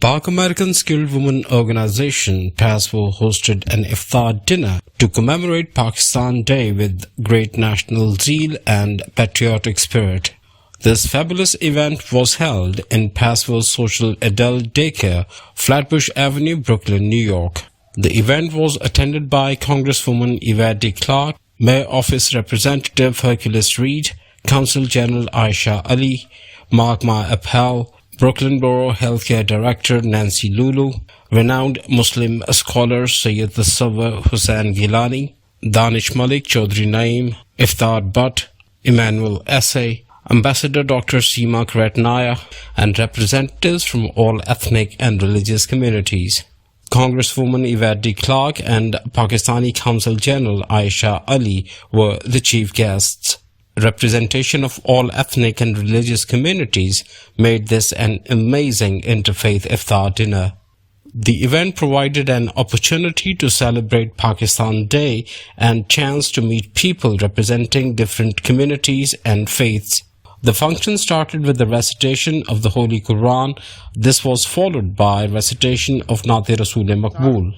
Pak-American skilled women organization Paswo hosted an Iftar dinner to commemorate Pakistan Day with great national zeal and patriotic spirit. This fabulous event was held in Paswo's Social Adult Daycare, Flatbush Avenue, Brooklyn, New York. The event was attended by Congresswoman Eva D. Clark, Mayor Office Representative Hercules Reed, Consul General Aisha Ali, Magma Appel, Brooklyn Borough Healthcare Director Nancy Lulu, renowned Muslim scholars Sayyid Tasawwur Hussain Gilani, Danish Malik Chaudhry Naeem, Iftar Butt, Emmanuel Essay, Ambassador Dr. Seema Karatnaya, and representatives from all ethnic and religious communities. Congresswoman Yvette D. Clark and Pakistani Consul General Aisha Ali were the chief guests. Representation of all ethnic and religious communities made this an amazing interfaith iftar dinner. The event provided an opportunity to celebrate Pakistan Day and chance to meet people representing different communities and faiths. The function started with the recitation of the Holy Quran. This was followed by recitation of Naat Rasool Maqbool.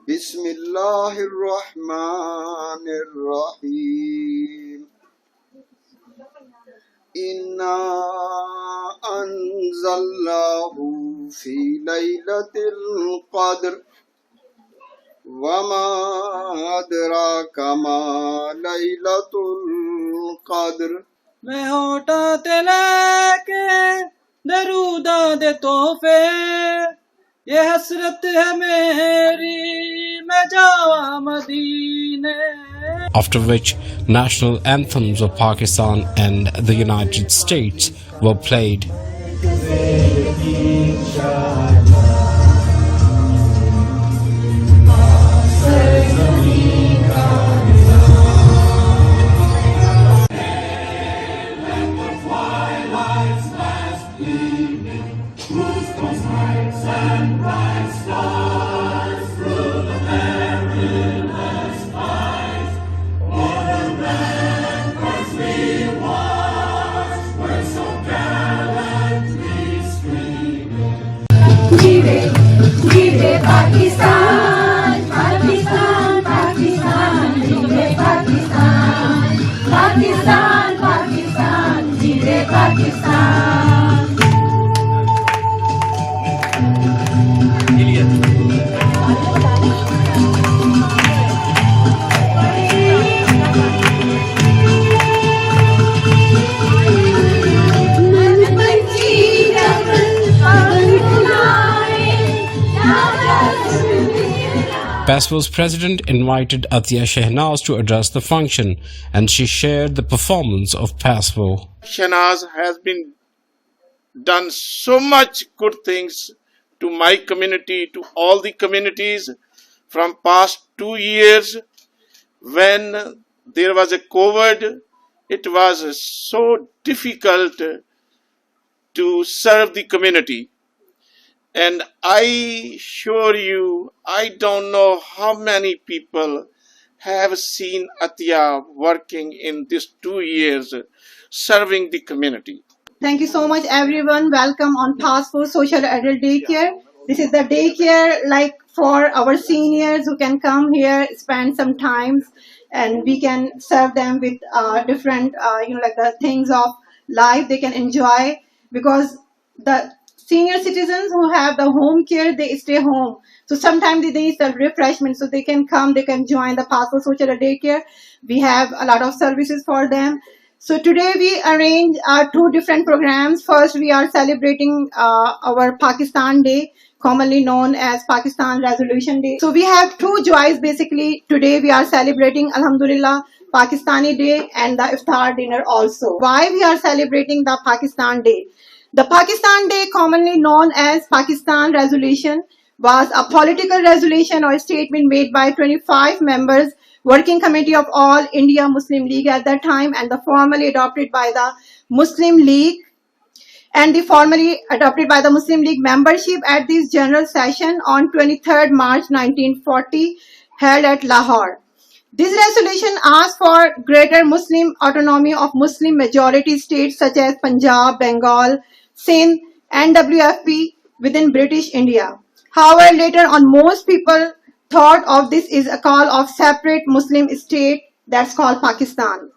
Bismillahirrahmanirrahim. Inna anzalnahu fi laylatil qadr wa ma adraka ma laylatul qadr. मैं होठा ते लेके दरूदा दे तोहफे ये हसरत है मेरी मैं जावा मदीने. After which national anthems of Pakistan and the United States were played. Pakistan, Pakistan, Pakistan, Jide Pakistan, Pakistan, Pakistan, Jide Pakistan. Paswo's president invited Atiya Shehnaz to address the function, and she shared the performance of Paswo. Shehnaz has been done so much good things to my community, to all the communities from past 2 years. When there was a COVID, it was so difficult to serve the community. And I assure you, I don't know how many people have seen Atiya working in these 2 years serving the community. Thank you so much, everyone. Welcome on Paswo Social Adult Daycare. This is the daycare like for our seniors who can come here, spend some time, and we can serve them with different, like the things of life they can enjoy, because the senior citizens who have the home care, they stay home. So sometimes they need some refreshment, so they can come, they can join the Paswo Social Daycare. We have a lot of services for them. So today we arrange 2 different programs. First, we are celebrating our Pakistan Day, commonly known as Pakistan Resolution Day. So we have 2 joys basically. Today we are celebrating, Alhamdulillah, Pakistani Day and the Iftar dinner also. Why we are celebrating the Pakistan Day? The Pakistan Day, commonly known as Pakistan Resolution, was a political resolution or statement made by 25 members, Working Committee of All India Muslim League at that time, and the formally adopted by the Muslim League, and the formally adopted by the Muslim League membership at this general session on 23rd March 1940, held at Lahore. This resolution asks for greater Muslim autonomy of Muslim majority states such as Punjab, Bengal, Sindh, and WFP within British India. However, later on, most people thought of this as a call of separate Muslim state that's called Pakistan.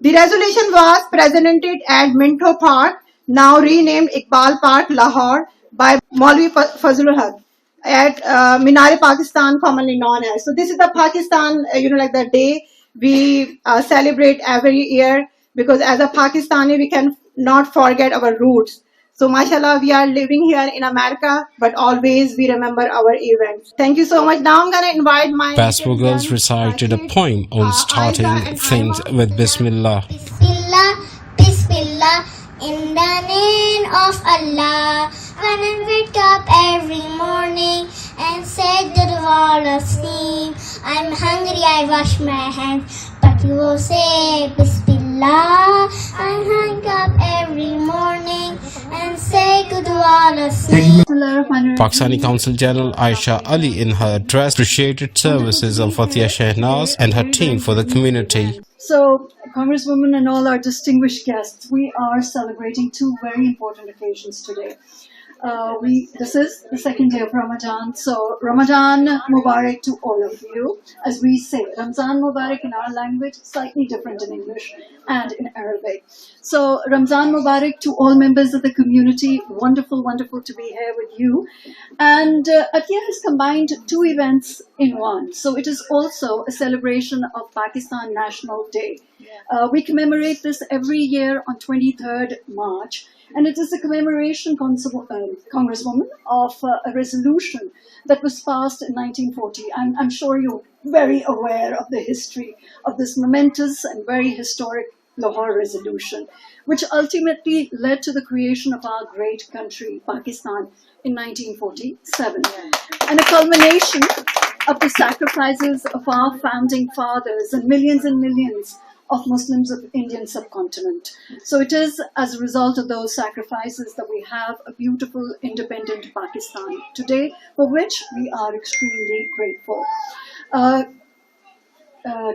The resolution was presented at Minto Park, now renamed Iqbal Park, Lahore, by Maulvi Fazlul Haq at Minar Pakistan, commonly known as. So this is the Pakistan, like the day we celebrate every year, because as a Pakistani, we can not forget our roots. So mashallah, we are living here in America, but always we remember our events. Thank you so much. Now I'm going to invite my Paswo girls recited a poem on starting things with Bismillah. Bismillah, Bismillah, in the name of Allah. When I wake up every morning and say the dua of sleep, I'm hungry, I wash my hands, but you will say Bismillah. I hang up every morning and say good dua of sleep. Pakistani Consul General Aisha Ali in her address appreciated services of Fatia Shehnaz and her team for the community. So, Congresswoman and all our distinguished guests, we are celebrating two very important occasions today. This is the second day of Ramadan, so Ramadan Mubarak to all of you. As we say, Ramzan Mubarak in our language, slightly different in English and in Arabic. So Ramzan Mubarak to all members of the community. Wonderful, wonderful to be here with you. And Atia has combined two events in one. So it is also a celebration of Pakistan National Day. We commemorate this every year on 23rd March. And it is a commemoration, Congresswoman, of a resolution that was passed in 1940. I'm sure you're very aware of the history of this momentous and very historic Lahore resolution, which ultimately led to the creation of our great country, Pakistan, in 1947. And a culmination of the sacrifices of our founding fathers and millions of Muslims of Indian subcontinent. So it is as a result of those sacrifices that we have a beautiful independent Pakistan today, for which we are extremely grateful.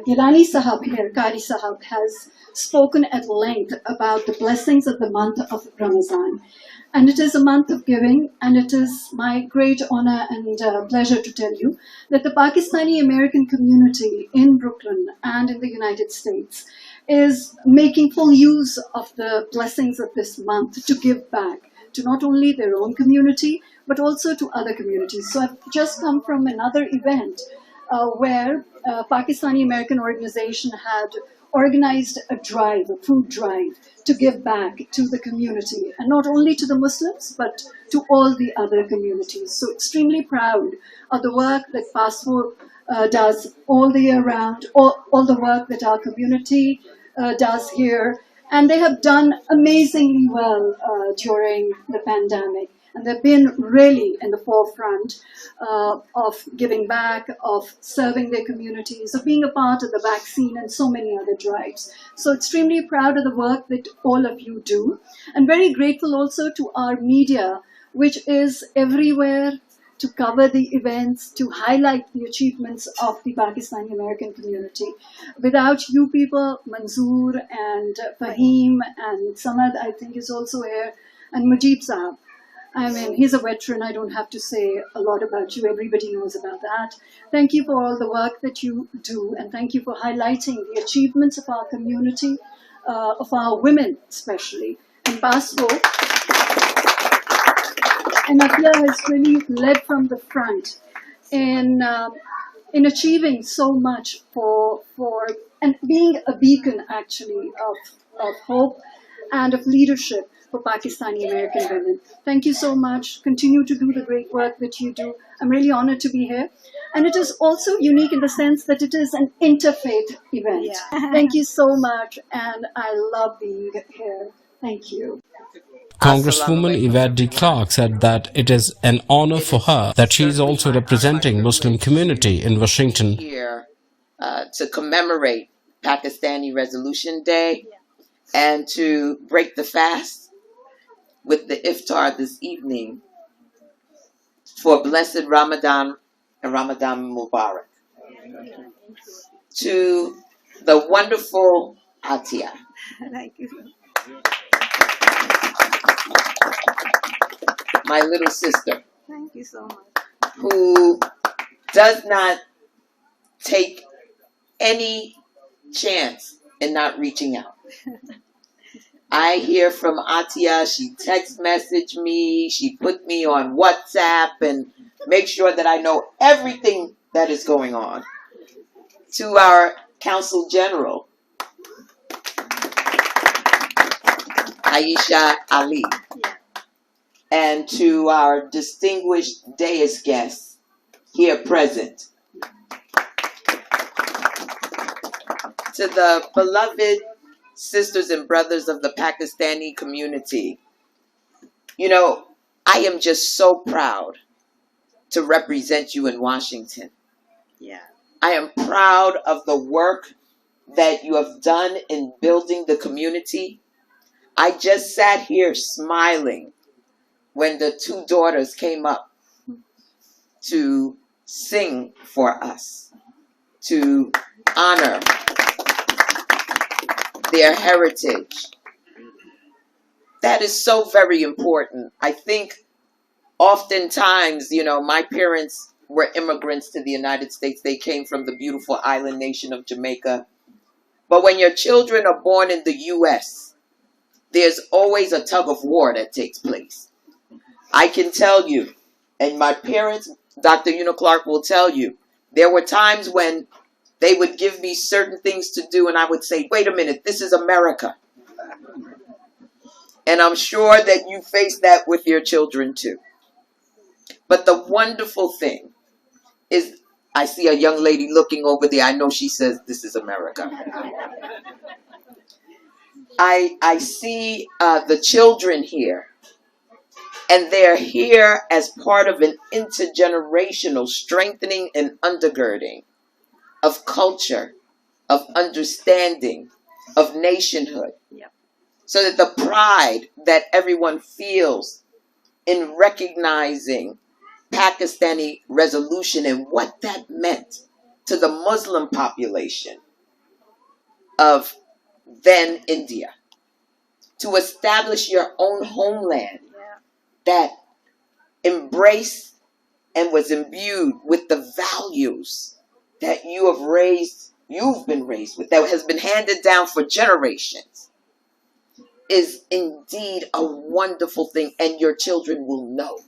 Gilani Sahab here, Qari Sahab, has spoken at length about the blessings of the month of Ramadan. And it is a month of giving, and it is my great honor and pleasure to tell you that the Pakistani American community in Brooklyn and in the United States is making full use of the blessings of this month to give back to not only their own community, but also to other communities. So I've just come from another event where a Pakistani American organization had organized a drive, a food drive, to give back to the community, and not only to the Muslims, but to all the other communities. So extremely proud of the work that Paswo does all the year round, all the work that our community does here. And they have done amazingly well during the pandemic. And they've been really in the forefront of giving back, of serving their communities, of being a part of the vaccine and so many other drives. So extremely proud of the work that all of you do. And very grateful also to our media, which is everywhere to cover the events, to highlight the achievements of the Pakistani American community. Without you people, Manzoor and Fahim and Samad, I think, is also here, and Mujib Sahab. I mean, he's a veteran. I don't have to say a lot about you. Everybody knows about that. Thank you for all the work that you do, and thank you for highlighting the achievements of our community, of our women especially. And Paswo and Atia has really led from the front in achieving so much for and being a beacon actually of hope and of leadership for Pakistani American women. Thank you so much. Continue to do the great work that you do. I'm really honored to be here. And it is also unique in the sense that it is an interfaith event. Yeah. Thank you so much. And I love being here. Thank you. Congresswoman Yvette de Clark said that it is an honor for her that she is also representing Muslim community in Washington. Here to commemorate Pakistani Resolution Day and to break the fast with the Iftar this evening for blessed Ramadan and Ramadan Mubarak. to the wonderful Atia, Thank you. my little sister, Thank you so much. who does not take any chance in not reaching out. I hear from Atia, she text message me, she put me on WhatsApp and make sure that I know everything that is going on. To our Council General, Aisha Ali, and to our distinguished dais guests here present, to the beloved sisters and brothers of the Pakistani community. You know, I am just so proud to represent you in Washington. Yeah. I am proud of the work that you have done in building the community. I just sat here smiling when the two daughters came up to sing for us, to honor their heritage. That is so very important. I think oftentimes, you know, my parents were immigrants to the United States. They came from the beautiful island nation of Jamaica. But when your children are born in the U.S., there's always a tug of war that takes place. I can tell you, and my parents, Dr. Una Clark will tell you, there were times when they would give me certain things to do and I would say, wait a minute, this is America. And I'm sure that you face that with your children too. But the wonderful thing is, I see a young lady looking over there. I know she says, this is America. I see the children here. And they're here as part of an intergenerational strengthening and undergirding of culture, of understanding, of nationhood. Yep. So that the pride that everyone feels in recognizing Pakistani resolution and what that meant to the Muslim population of then India, to establish your own homeland that embraced and was imbued with the values that you've been raised with, that has been handed down for generations, is indeed a wonderful thing, and your children will know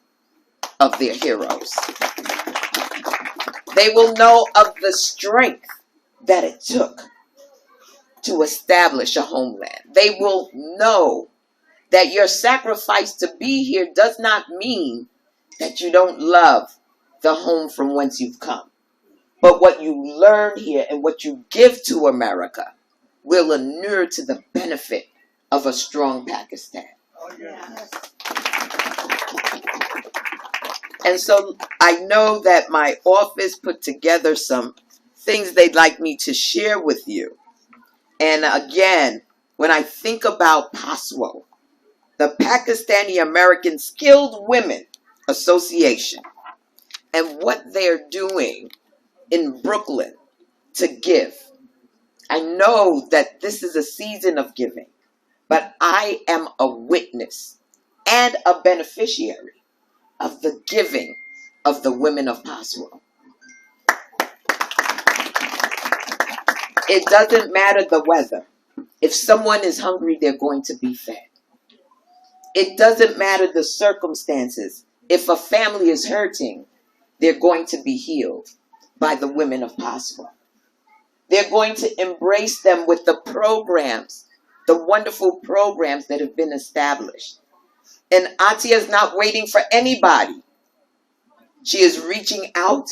of their heroes. They will know of the strength that it took to establish a homeland. They will know that your sacrifice to be here does not mean that you don't love the home from whence you've come. But what you learn here and what you give to America will inure to the benefit of a strong Pakistan. Oh, yes. And so I know that my office put together some things they'd like me to share with you. And again, when I think about Paswo, the Pakistani American Skilled Women Association, and what they're doing in Brooklyn to give, I know that this is a season of giving, but I am a witness and a beneficiary of the giving of the women of Paswo. It doesn't matter the weather. If someone is hungry, they're going to be fed. It doesn't matter the circumstances. If a family is hurting, they're going to be healed by the women of Paswo. They're going to embrace them with the programs, the wonderful programs that have been established. And Atia is not waiting for anybody. She is reaching out.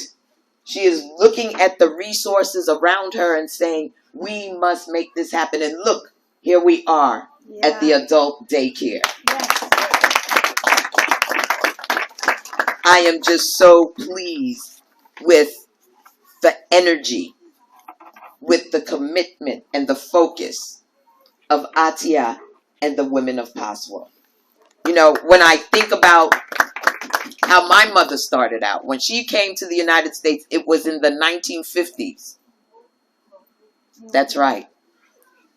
She is looking at the resources around her and saying, we must make this happen. And look, here we are at the adult daycare. I am just so pleased with the energy, with the commitment and the focus of Atia and the women of Paswo. You know, when I think about how my mother started out, when she came to the United States, it was in the 1950s. That's right.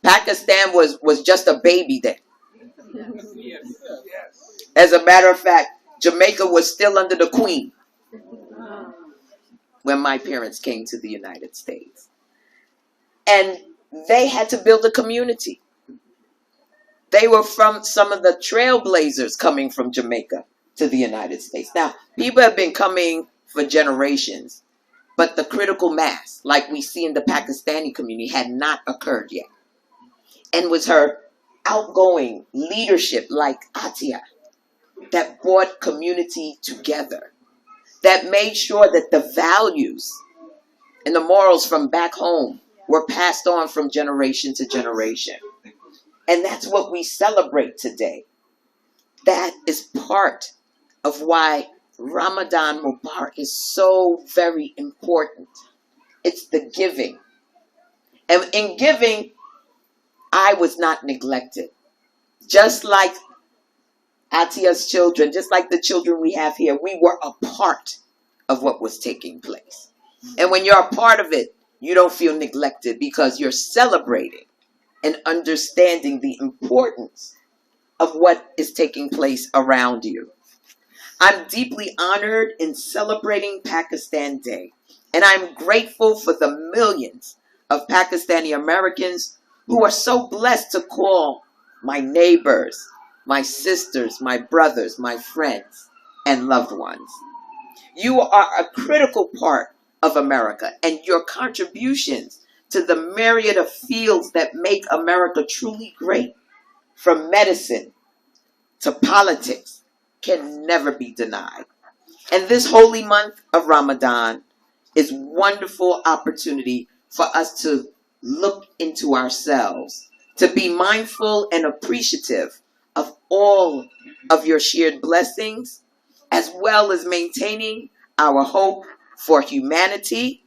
Pakistan was just a baby then. As a matter of fact, Jamaica was still under the Queen when my parents came to the United States. And they had to build a community. They were from some of the trailblazers coming from Jamaica to the United States. Now, people have been coming for generations, but the critical mass, like we see in the Pakistani community, had not occurred yet. And was her outgoing leadership like Atia that brought community together, that made sure that the values and the morals from back home were passed on from generation to generation. And that's what we celebrate today. That is part of why Ramadan Mubarak is so very important. It's the giving. And in giving, I was not neglected. Just like Atia's children, just like the children we have here, we were a part of what was taking place. And when you're a part of it, you don't feel neglected because you're celebrating and understanding the importance of what is taking place around you. I'm deeply honored in celebrating Pakistan Day, and I'm grateful for the millions of Pakistani Americans who are so blessed to call my neighbors, my sisters, my brothers, my friends, and loved ones. You are a critical part of America, and your contributions to the myriad of fields that make America truly great, from medicine to politics, can never be denied. And this holy month of Ramadan is a wonderful opportunity for us to look into ourselves, to be mindful and appreciative of all of your shared blessings, as well as maintaining our hope for humanity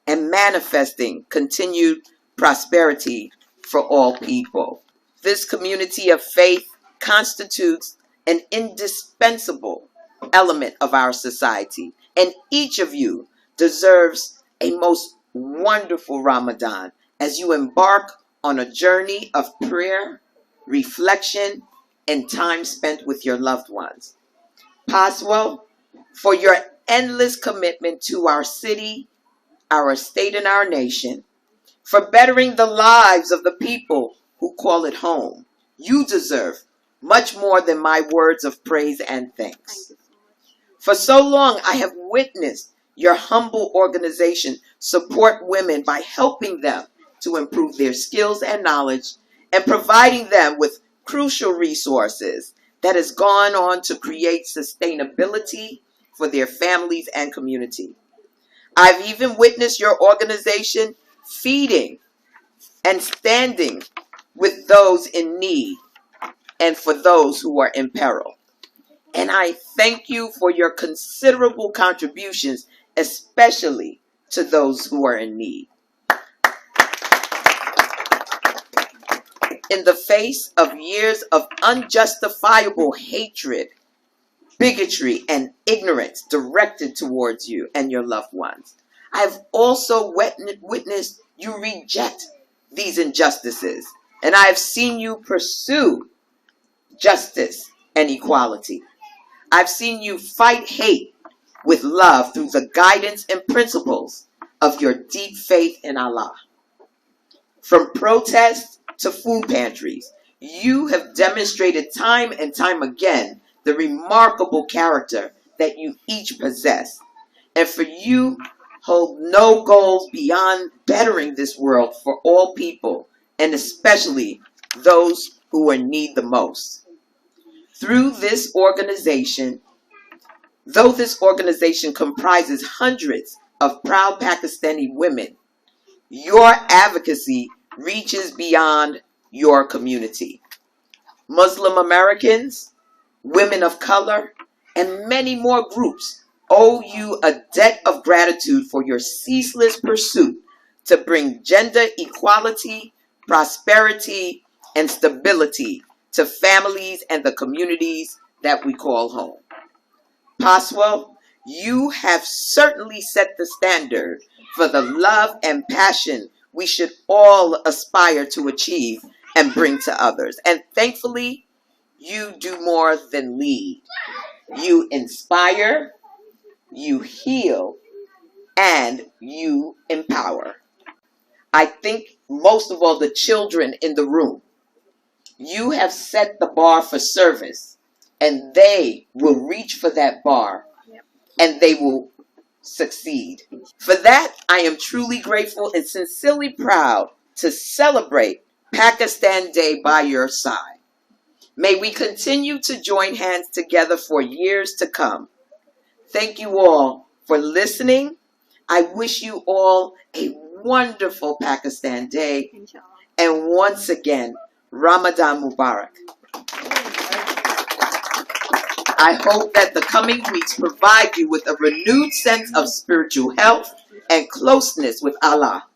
and manifesting continued prosperity for all people. This community of faith constitutes an indispensable element of our society, and each of you deserves a most wonderful Ramadan as you embark on a journey of prayer, reflection, and time spent with your loved ones. Paswo, for your endless commitment to our city, our state, and our nation, for bettering the lives of the people who call it home. You deserve much more than my words of praise and thanks. For so long, I have witnessed your humble organization support women by helping them to improve their skills and knowledge and providing them with crucial resources that has gone on to create sustainability for their families and community. I've even witnessed your organization feeding and standing with those in need and for those who are in peril. And I thank you for your considerable contributions, especially to those who are in need. In the face of years of unjustifiable hatred, bigotry, and ignorance directed towards you and your loved ones, I've also witnessed you reject these injustices, and I have seen you pursue justice and equality. I've seen you fight hate with love through the guidance and principles of your deep faith in Allah. From protests to food pantries, you have demonstrated time and time again the remarkable character that you each possess. And for you hold no goals beyond bettering this world for all people, and especially those who are in need the most. Through this organization, though this organization comprises hundreds of proud Pakistani women, your advocacy reaches beyond your community. Muslim Americans, women of color, and many more groups owe you a debt of gratitude for your ceaseless pursuit to bring gender equality, prosperity, and stability to families and the communities that we call home. Paswo, you have certainly set the standard for the love and passion we should all aspire to achieve and bring to others. And thankfully, you do more than lead. You inspire, you heal, and you empower. I think most of all the children in the room, you have set the bar for service, and they will reach for that bar, and they will succeed. For that, I am truly grateful and sincerely proud to celebrate Pakistan Day by your side. May we continue to join hands together for years to come. Thank you all for listening. I wish you all a wonderful Pakistan Day. And once again, Ramadan Mubarak. I hope that the coming weeks provide you with a renewed sense of spiritual health and closeness with Allah.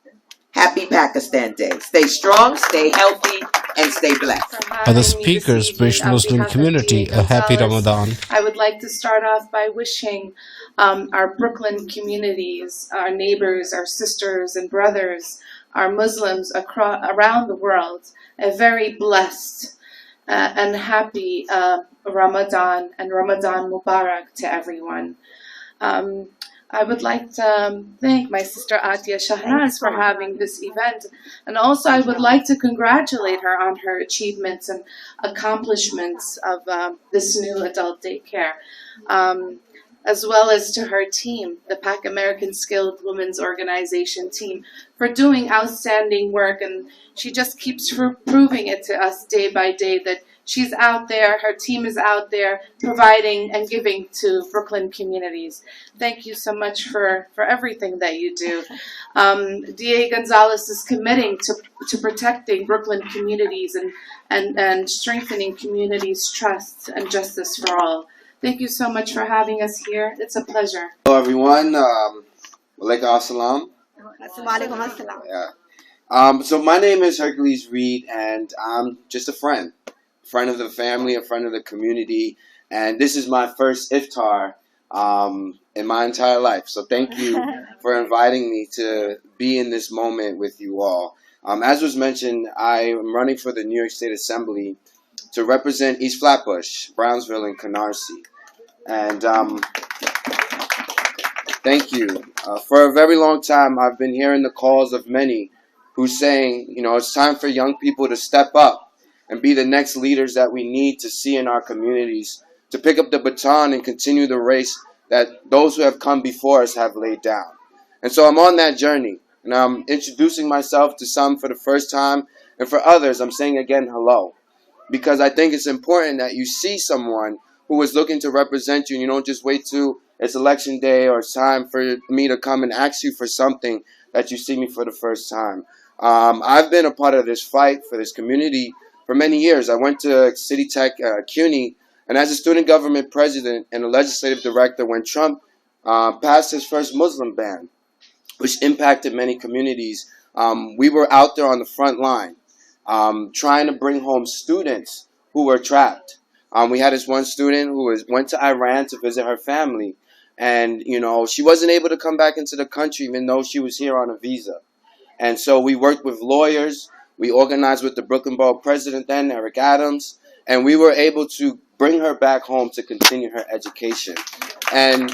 Happy Pakistan Day. Stay strong, stay healthy, and stay blessed. Other speakers wish Muslim community a happy Ramadan. I would like to start off by wishing our Brooklyn communities, our neighbors, our sisters and brothers, our Muslims around the world, a very blessed and happy Ramadan and Ramadan Mubarak to everyone. I would like to thank my sister Atia Shahnaz for having this event, and also I would like to congratulate her on her achievements and accomplishments of this new adult daycare, as well as to her team, the Pak American Skilled Women's Organization team, for doing outstanding work, and she just keeps proving it to us day by day that she's out there, her team is out there providing and giving to Brooklyn communities. Thank you so much for everything that you do. D.A. Gonzalez is committing to protecting Brooklyn communities and strengthening communities' trust and justice for all. Thank you so much for having us here. It's a pleasure. Hello everyone. Walaikum assalam. Yeah. So my name is Hercules Reed, and I'm just a friend of the family, a friend of the community, and this is my first Iftar in my entire life. So thank you for inviting me to be in this moment with you all. As was mentioned, I am running for the New York State Assembly to represent East Flatbush, Brownsville, and Canarsie. And thank you. For a very long time, I've been hearing the calls of many who's saying, you know, it's time for young people to step up and be the next leaders that we need to see in our communities, to pick up the baton and continue the race that those who have come before us have laid down. And so I'm on that journey, and I'm introducing myself to some for the first time, and for others, I'm saying again, hello. Because I think it's important that you see someone who is looking to represent you, and you don't just wait till it's election day or it's time for me to come and ask you for something that you see me for the first time. I've been a part of this fight for this community for many years. I went to City Tech, CUNY, and as a student government president and a legislative director when Trump passed his first Muslim ban, which impacted many communities, we were out there on the front line trying to bring home students who were trapped. We had this one student who went to Iran to visit her family, and you know, she wasn't able to come back into the country even though she was here on a visa. And so we worked with lawyers, we organized with the Brooklyn Borough president then, Eric Adams, and we were able to bring her back home to continue her education. And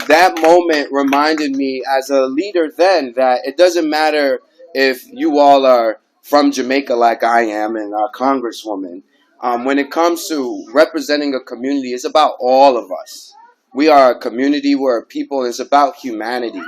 that moment reminded me as a leader then that it doesn't matter if you all are from Jamaica like I am and our congresswoman. When it comes to representing a community, it's about all of us. We are a community, we're a people, and it's about humanity.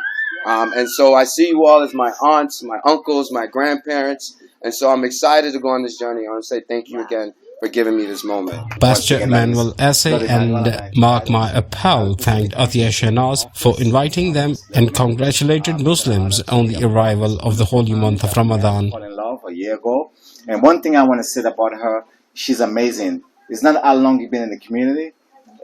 And so I see you all as my aunts, my uncles, my grandparents, and so I'm excited to go on this journey. I want to say thank you again for giving me this moment. Pastor Emmanuel Essay and Mark My Appel thanked Atia Shahnaz for inviting them and congratulated Muslims on the arrival of the holy month of Ramadan. In love a year ago, and one thing I want to say about her, she's amazing. It's not how long you've been in the community.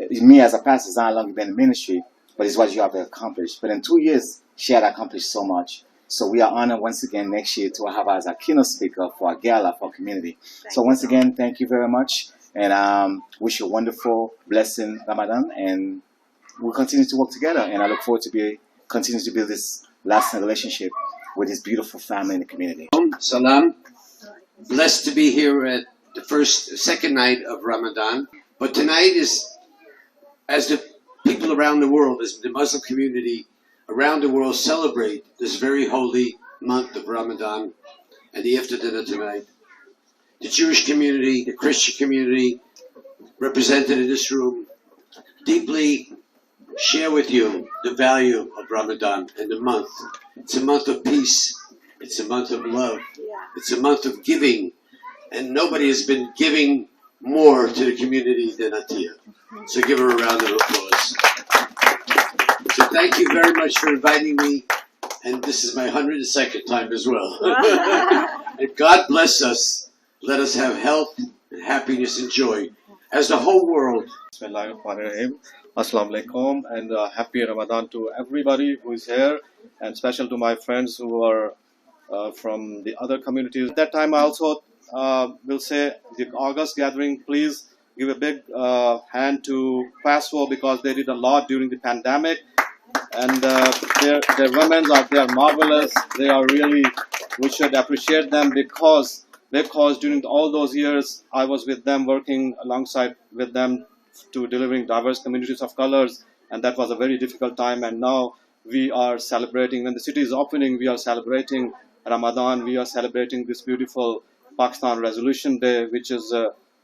Me as a pastor, it's not how long you've been in ministry, but it's what you have accomplished. But in 2 years, she had accomplished so much. So we are honored once again next year to have her as a keynote speaker for our gala for our community. So once again, thank you very much, and wish you a wonderful, blessing Ramadan, and we'll continue to work together. And I look forward to continue to build this lasting relationship with his beautiful family in the community. Salam. Blessed to be here at the second night of Ramadan. But tonight is, as the people around the world, as the Muslim community around the world celebrate this very holy month of Ramadan and the Iftar dinner tonight, the Jewish community, the Christian community represented in this room deeply share with you the value of Ramadan and the month. It's a month of peace. It's a month of love. It's a month of giving. And nobody has been giving more to the community than Atiya. So give her a round of applause. So thank you very much for inviting me. And this is my 102nd time as well. And God bless us. Let us have health and happiness and joy as the whole world. Bismillahirrahmanirrahim. Assalamu alaikum and happy Ramadan to everybody who is here, and special to my friends who are from the other communities. At that time I also will say the August gathering, please give a big hand to Paswo, because they did a lot during the pandemic, and their women they are marvelous. They are really, we should appreciate them because during all those years I was with them, working alongside with them to delivering diverse communities of colors, and that was a very difficult time. And now we are celebrating, when the city is opening, we are celebrating Ramadan, we are celebrating this beautiful Pakistan Resolution Day, which is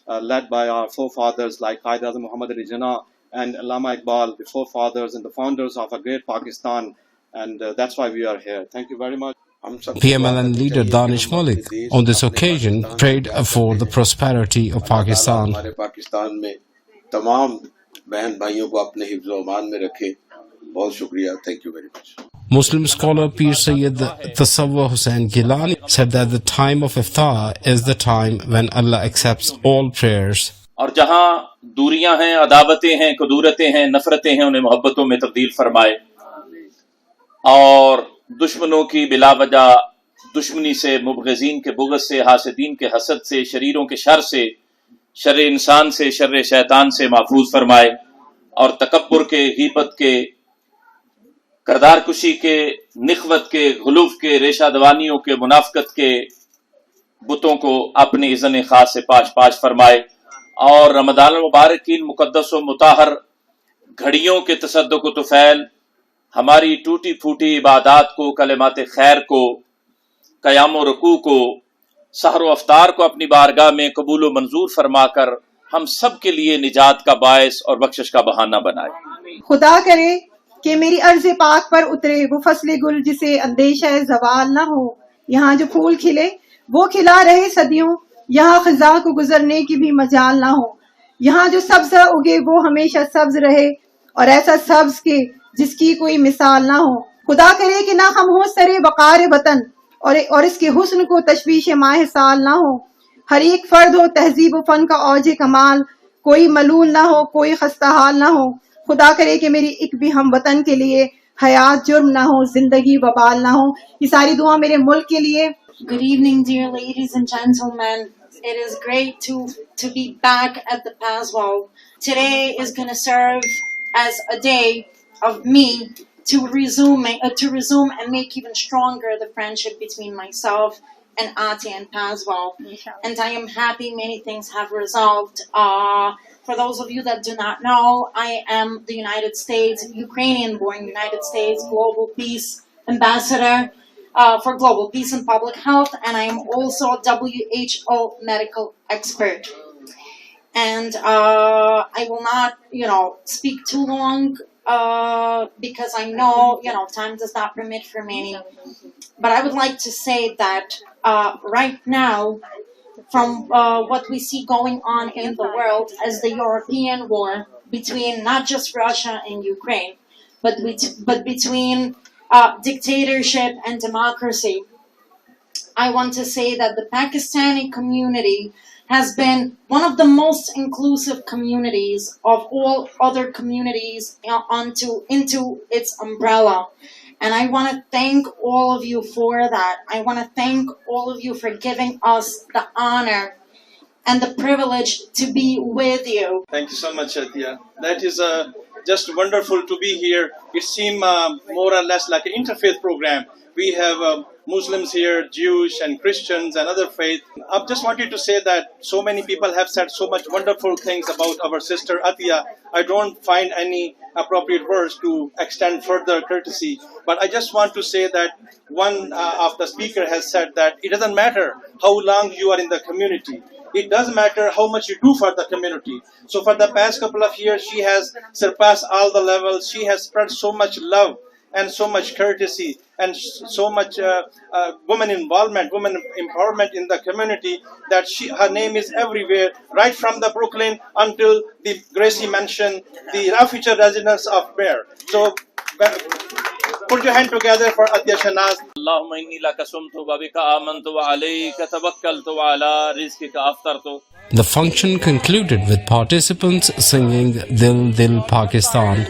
led by our forefathers like Qaid Azam Muhammad Ali Jinnah and Allama Iqbal, the forefathers and the founders of a great Pakistan, and that's why we are here. Thank you very much. PMLN leader Danish Malik on this occasion prayed for the prosperity of Pakistan. तमाम बहन भाइयों को अपने हिफ्ज़ व अमान में रखे. बहुत शुक्रिया. Thank you very much. Muslim scholar Pir Sayyid Tasawwur Hussain Gilani said that the time of Iftar is the time when Allah accepts all prayers. और जहाँ दूरियां हैं, अदावतें हैं, कदूरतें हैं, नफरतें हैं, उन्हें मोहब्बतों में तब्दील फरमाए, और दुश्मनों की बिला वजह दुश्मनी से, मुबग़ज़ीन के बुग़ज़ से, हासिदीन के हसद से, शरीरों के शर से, शर इंसान से, शर शैतान से महफूज फरमाए, और तकब्बुर के, गीबत के, करदार कुशी के, निखवत के, गुलूफ के, रेशा दवानियों के, मुनाफकत के बुतों को अपने इज़्न खास से पाश पाश फरमाए, और रमज़ान मुबारक की मुक़द्दस व मुताहर घड़ियों के तसद्दुक़ व तुफ़ैल, हमारी टूटी फूटी इबादात को, कलिमात खैर को, क़याम व रुकू को, सहर व अफ्तार को अपनी बारगाह में कबूल व मंजूर फरमाकर हम सब के लिए निजात का बायस और बख्शिश का बहाना बनाए. खुदा करे कि मेरी अर्ज़ पाक पर उतरे वो फसले गुल जिसे अंदेशा ज़वाल ना हो. यहाँ जो फूल खिले वो खिला रहे सदियों, यहाँ खिज़ा को गुजरने की भी मजाल ना हो. यहाँ जो सब्ज़ उगे वो हमेशा सब्ज रहे, और ऐसा सब्ज के जिसकी कोई मिसाल ना हो. खुदा करे कि ना हम हो सरे वक़ार वतन, और इसके हुस्न को तशवीश माह साल ना हो. हर एक फर्द हो तहजीब व फन का औजे कमाल, कोई मलूल ना हो, कोई खस्ता हाल ना हो. खुदा करे कि मेरी एक भी हम वतन के लिए हयात जुर्म ना हो, जिंदगी वबाल ना हो. ये सारी दुआ मेरे मुल्क के लिए. Good evening, dear ladies and gentlemen. It is great to be back at the Paswo. Today is going to serve as a day of me to resume and make even stronger the friendship between myself and Ati and Paswo. And I am happy many things have resolved. For those of you that do not know, I am the United States, Ukrainian-born United States Global Peace Ambassador for Global Peace and Public Health, and I am also a WHO medical expert. And I will not, speak too long because I know, time does not permit for many. But I would like to say that right now, from what we see going on in the world as the European war between not just Russia and Ukraine, but between dictatorship and democracy, I want to say that the Pakistani community has been one of the most inclusive communities of all other communities into its umbrella. And I want to thank all of you for that. I want to thank all of you for giving us the honor and the privilege to be with you. Thank you so much, Atiya. That is just wonderful to be here. It seemed more or less like an interfaith program, We have Muslims here, Jewish and Christians and other faiths. I just wanted to say that so many people have said so much wonderful things about our sister Atiya. I don't find any appropriate words to extend further courtesy. But I just want to say that one of the speaker has said that it doesn't matter how long you are in the community. It does matter how much you do for the community. So for the past couple of years, she has surpassed all the levels. She has spread so much love and so much courtesy and so much women involvement, women empowerment in the community that her name is everywhere, right from the Brooklyn until the Gracie Mansion, the future residence of Bear. So put your hand together for Atiya Shanaz. Allahumma inni laka sumtu wa bika amantu wa alayka tawakkaltu wa ala rizqika aftartu. The function concluded with participants singing Dil Dil Pakistan